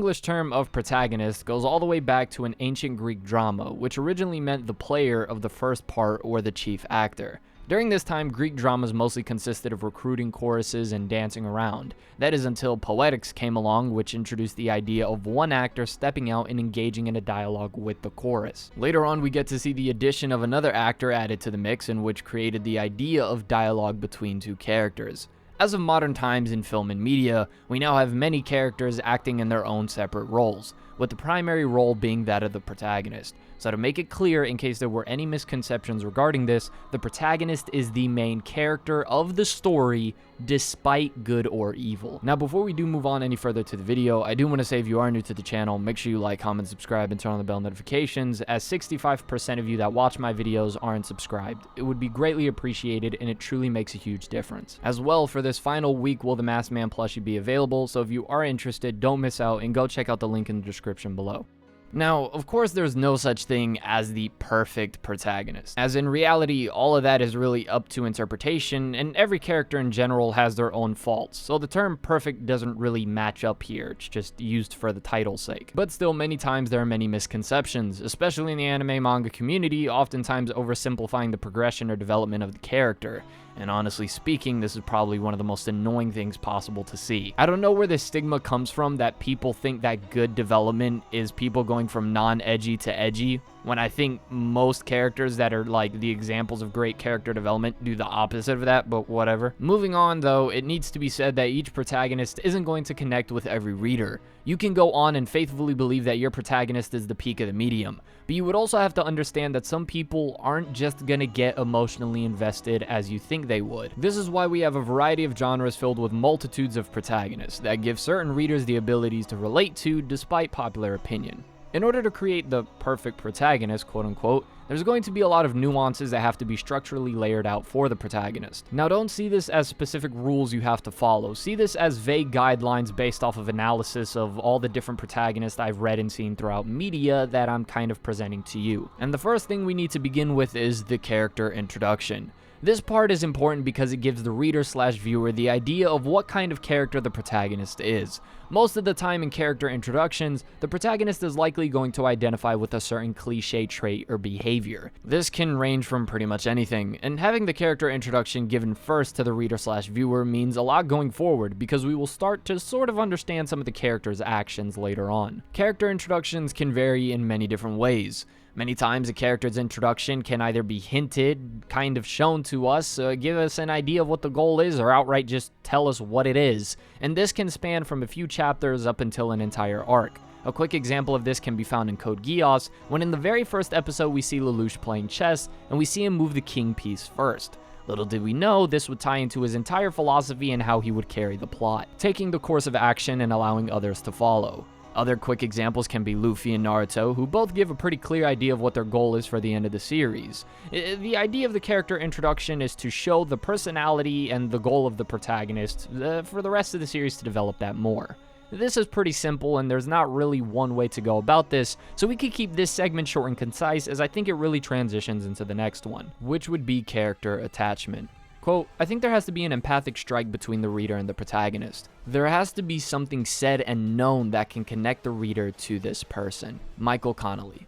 English term of protagonist goes all the way back to an ancient Greek drama, which originally meant the player of the first part or the chief actor. During this time, Greek dramas mostly consisted of recruiting choruses and dancing around. That is until poetics came along, which introduced the idea of one actor stepping out and engaging in a dialogue with the chorus. Later on, we get to see the addition of another actor added to the mix, in which created the idea of dialogue between two characters. As of modern times in film and media, we now have many characters acting in their own separate roles, with the primary role being that of the protagonist. So to make it clear, in case there were any misconceptions regarding this, the protagonist is the main character of the story, despite good or evil. Now, before we do move on any further to the video, I do want to say if you are new to the channel, make sure you like, comment, subscribe, and turn on the bell notifications, as 65% of you that watch my videos aren't subscribed. It would be greatly appreciated, and it truly makes a huge difference. As well, for this final week, will the Masked Man plushie be available, so if you are interested, don't miss out, and go check out the link in the description below. Now, of course, there's no such thing as the perfect protagonist, as in reality, all of that is really up to interpretation, and every character in general has their own faults, so the term perfect doesn't really match up here, it's just used for the title's sake. But still, many times there are many misconceptions, especially in the anime manga community, oftentimes oversimplifying the progression or development of the character. And honestly speaking, this is probably one of the most annoying things possible to see. I don't know where this stigma comes from that people think that good development is people going from non-edgy to edgy, when I think most characters that are like the examples of great character development do the opposite of that, but whatever. Moving on though, it needs to be said that each protagonist isn't going to connect with every reader. You can go on and faithfully believe that your protagonist is the peak of the medium, but you would also have to understand that some people aren't just gonna get emotionally invested as you think they would. This is why we have a variety of genres filled with multitudes of protagonists that give certain readers the abilities to relate to despite popular opinion. In order to create the perfect protagonist, quote unquote, there's going to be a lot of nuances that have to be structurally layered out for the protagonist. Now, don't see this as specific rules you have to follow. See this as vague guidelines based off of analysis of all the different protagonists I've read and seen throughout media that I'm kind of presenting to you. And the first thing we need to begin with is the character introduction. This part is important because it gives the reader/viewer the idea of what kind of character the protagonist is. Most of the time in character introductions, the protagonist is likely going to identify with a certain cliche trait or behavior. This can range from pretty much anything, and having the character introduction given first to the reader/viewer means a lot going forward because we will start to sort of understand some of the character's actions later on. Character introductions can vary in many different ways. Many times a character's introduction can either be hinted, kind of shown to us, give us an idea of what the goal is, or outright just tell us what it is. And this can span from a few chapters up until an entire arc. A quick example of this can be found in Code Geass, when in the very first episode we see Lelouch playing chess, and we see him move the king piece first. Little did we know this would tie into his entire philosophy and how he would carry the plot, taking the course of action and allowing others to follow. Other quick examples can be Luffy and Naruto, who both give a pretty clear idea of what their goal is for the end of the series. The idea of the character introduction is to show the personality and the goal of the protagonist for the rest of the series to develop that more. This is pretty simple, and there's not really one way to go about this, so we could keep this segment short and concise, as I think it really transitions into the next one, which would be character attachment. Quote, I think there has to be an empathic strike between the reader and the protagonist. There has to be something said and known that can connect the reader to this person. Michael Connelly.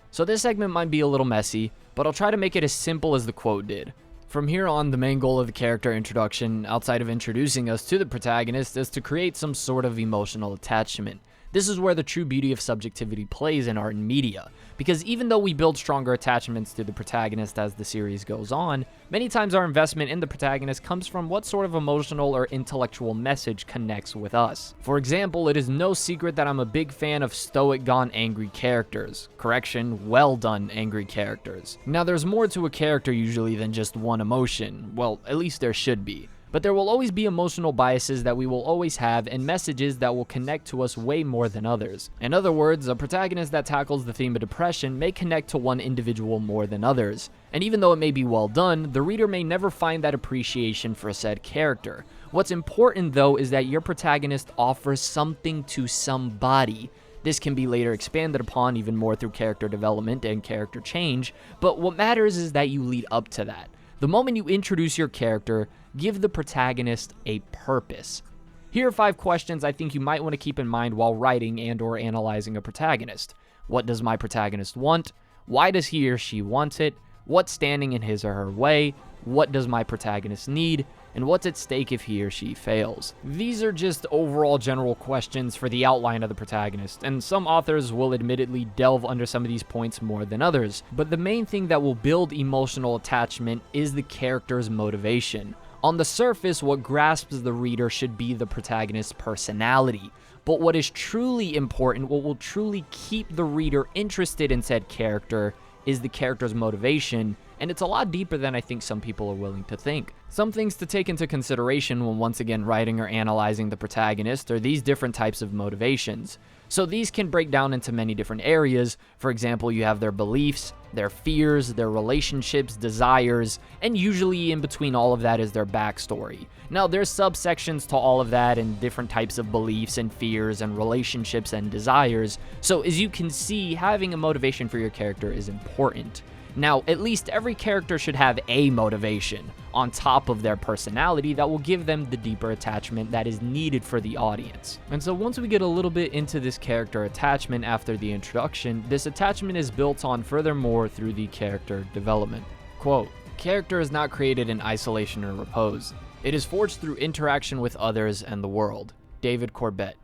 So this segment might be a little messy, but I'll try to make it as simple as the quote did. From here on, the main goal of the character introduction, outside of introducing us to the protagonist, is to create some sort of emotional attachment. This is where the true beauty of subjectivity plays in art and media, because even though we build stronger attachments to the protagonist as the series goes on, many times our investment in the protagonist comes from what sort of emotional or intellectual message connects with us. For example, it is no secret that I'm a big fan of stoic gone angry characters. Correction, well done angry characters. Now there's more to a character usually than just one emotion, well, at least there should be. But there will always be emotional biases that we will always have and messages that will connect to us way more than others. In other words, a protagonist that tackles the theme of depression may connect to one individual more than others. And even though it may be well done, the reader may never find that appreciation for said character. What's important though is that your protagonist offers something to somebody. This can be later expanded upon even more through character development and character change, but what matters is that you lead up to that. The moment you introduce your character, give the protagonist a purpose. Here are 5 questions I think you might want to keep in mind while writing and or analyzing a protagonist. What does my protagonist want? Why does he or she want it? What's standing in his or her way? What does my protagonist need? And what's at stake if he or she fails? These are just overall general questions for the outline of the protagonist, and some authors will admittedly delve under some of these points more than others, but the main thing that will build emotional attachment is the character's motivation. On the surface, what grasps the reader should be the protagonist's personality, but what is truly important, what will truly keep the reader interested in said character, is the character's motivation, and it's a lot deeper than I think some people are willing to think. Some things to take into consideration when once again writing or analyzing the protagonist are these different types of motivations. So these can break down into many different areas. For example, you have their beliefs, their fears, their relationships, desires, and usually in between all of that is their backstory. Now, there's subsections to all of that and different types of beliefs and fears and relationships and desires. So as you can see, having a motivation for your character is important. Now, at least every character should have a motivation on top of their personality that will give them the deeper attachment that is needed for the audience. And so once we get a little bit into this character attachment after the introduction, this attachment is built on furthermore through the character development. Quote, "Character is not created in isolation or repose. It is forged through interaction with others and the world." David Corbett.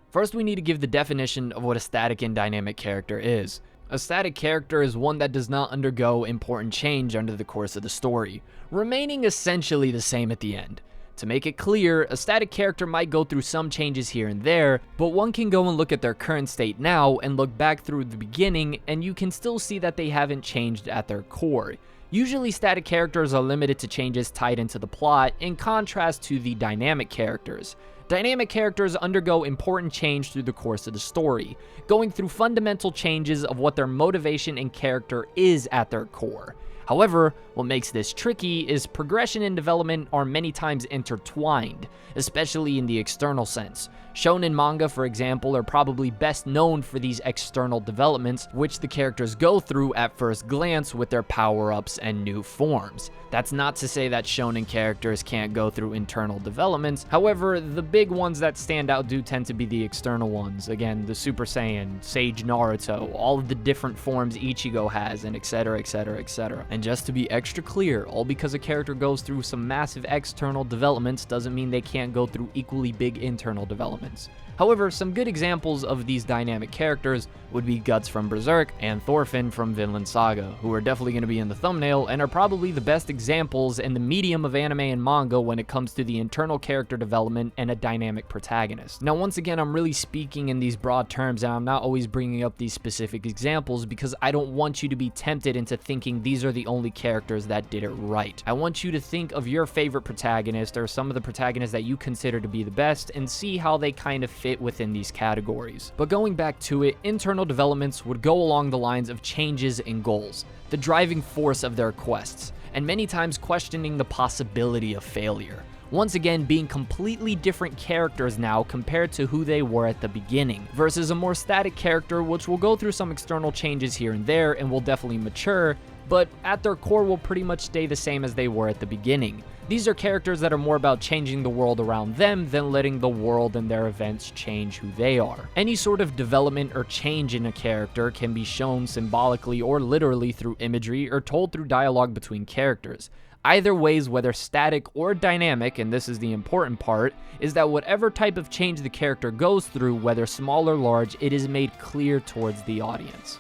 First, we need to give the definition of what a static and dynamic character is. A static character is one that does not undergo important change under the course of the story, remaining essentially the same at the end. To make it clear, a static character might go through some changes here and there, but one can go and look at their current state now and look back through the beginning, and you can still see that they haven't changed at their core. Usually static characters are limited to changes tied into the plot, in contrast to the dynamic characters. Dynamic characters undergo important change through the course of the story, going through fundamental changes of what their motivation and character is at their core. However, what makes this tricky is progression and development are many times intertwined, especially in the external sense. Shonen manga, for example, are probably best known for these external developments, which the characters go through at first glance with their power-ups and new forms. That's not to say that shonen characters can't go through internal developments. However, the big ones that stand out do tend to be the external ones. Again, the Super Saiyan, Sage Naruto, all of the different forms Ichigo has, and etc, etc, etc. And just to be extra clear, all because a character goes through some massive external developments doesn't mean they can't go through equally big internal developments. However, some good examples of these dynamic characters would be Guts from Berserk and Thorfinn from Vinland Saga, who are definitely going to be in the thumbnail and are probably the best examples in the medium of anime and manga when it comes to the internal character development and a dynamic protagonist. Now, once again, I'm really speaking in these broad terms, and I'm not always bringing up these specific examples because I don't want you to be tempted into thinking these are the only characters that did it right. I want you to think of your favorite protagonist or some of the protagonists that you consider to be the best and see how they kind of fit within these categories. But going back to it, internal developments would go along the lines of changes in goals, the driving force of their quests, and many times questioning the possibility of failure. Once again, being completely different characters now compared to who they were at the beginning, versus a more static character which will go through some external changes here and there and will definitely mature, but at their core will pretty much stay the same as they were at the beginning. These are characters that are more about changing the world around them than letting the world and their events change who they are. Any sort of development or change in a character can be shown symbolically or literally through imagery or told through dialogue between characters. Either ways, whether static or dynamic, and this is the important part, is that whatever type of change the character goes through, whether small or large, it is made clear towards the audience.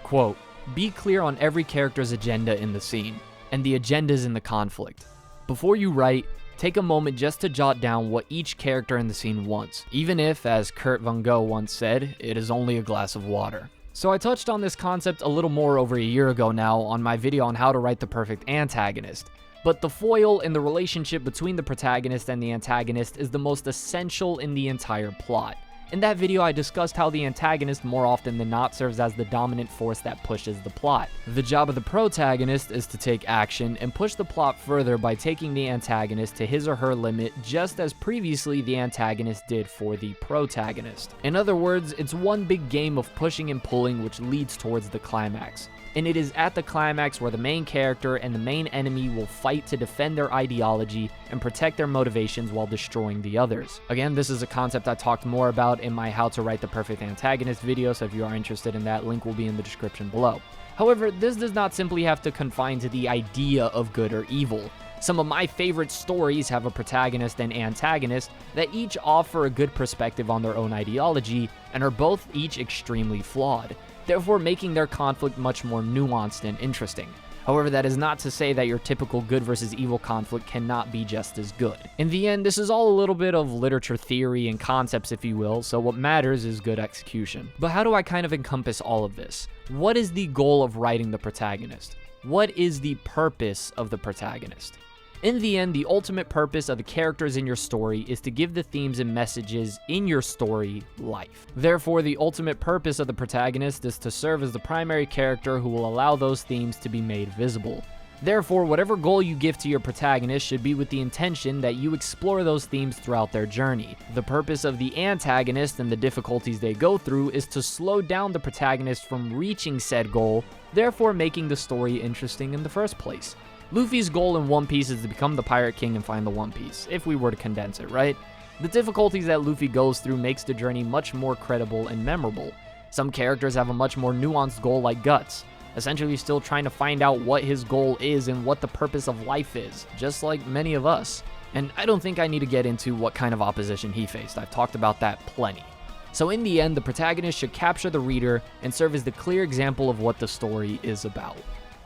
Quote, "Be clear on every character's agenda in the scene, and the agendas in the conflict. Before you write, take a moment just to jot down what each character in the scene wants, even if, as Kurt Von Gogh once said, it is only a glass of water." So I touched on this concept a little more over a year ago now on my video on how to write the perfect antagonist. But the foil and the relationship between the protagonist and the antagonist is the most essential in the entire plot. In that video, I discussed how the antagonist more often than not serves as the dominant force that pushes the plot. The job of the protagonist is to take action and push the plot further by taking the antagonist to his or her limit, just as previously the antagonist did for the protagonist. In other words, it's one big game of pushing and pulling which leads towards the climax. And it is at the climax where the main character and the main enemy will fight to defend their ideology and protect their motivations while destroying the others. Again, this is a concept I talked more about in my How to Write the Perfect Antagonist video, so if you are interested in that, link will be in the description below. However, this does not simply have to confine to the idea of good or evil. Some of my favorite stories have a protagonist and antagonist that each offer a good perspective on their own ideology and are both each extremely flawed, therefore making their conflict much more nuanced and interesting. However, that is not to say that your typical good versus evil conflict cannot be just as good. In the end, this is all a little bit of literature theory and concepts, if you will, so what matters is good execution. But how do I kind of encompass all of this? What is the goal of writing the protagonist? What is the purpose of the protagonist? In the end, the ultimate purpose of the characters in your story is to give the themes and messages in your story life. Therefore, the ultimate purpose of the protagonist is to serve as the primary character who will allow those themes to be made visible. Therefore, whatever goal you give to your protagonist should be with the intention that you explore those themes throughout their journey. The purpose of the antagonist and the difficulties they go through is to slow down the protagonist from reaching said goal, therefore making the story interesting in the first place. Luffy's goal in One Piece is to become the Pirate King and find the One Piece, if we were to condense it, right? The difficulties that Luffy goes through makes the journey much more credible and memorable. Some characters have a much more nuanced goal like Guts, essentially still trying to find out what his goal is and what the purpose of life is, just like many of us. And I don't think I need to get into what kind of opposition he faced, I've talked about that plenty. So in the end, the protagonist should capture the reader and serve as the clear example of what the story is about,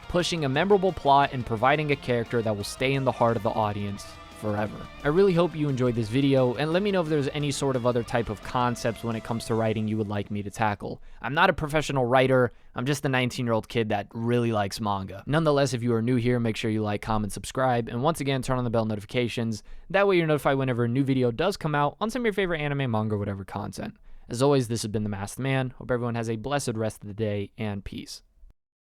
pushing a memorable plot and providing a character that will stay in the heart of the audience forever. I really hope you enjoyed this video, and let me know if there's any sort of other type of concepts when it comes to writing you would like me to tackle. I'm not a professional writer, I'm just a 19-year-old kid that really likes manga. Nonetheless, if you are new here, make sure you like, comment, subscribe, and once again, turn on the bell notifications. That way you're notified whenever a new video does come out on some of your favorite anime, manga, whatever content. As always, this has been The Masked Man. Hope everyone has a blessed rest of the day, and peace.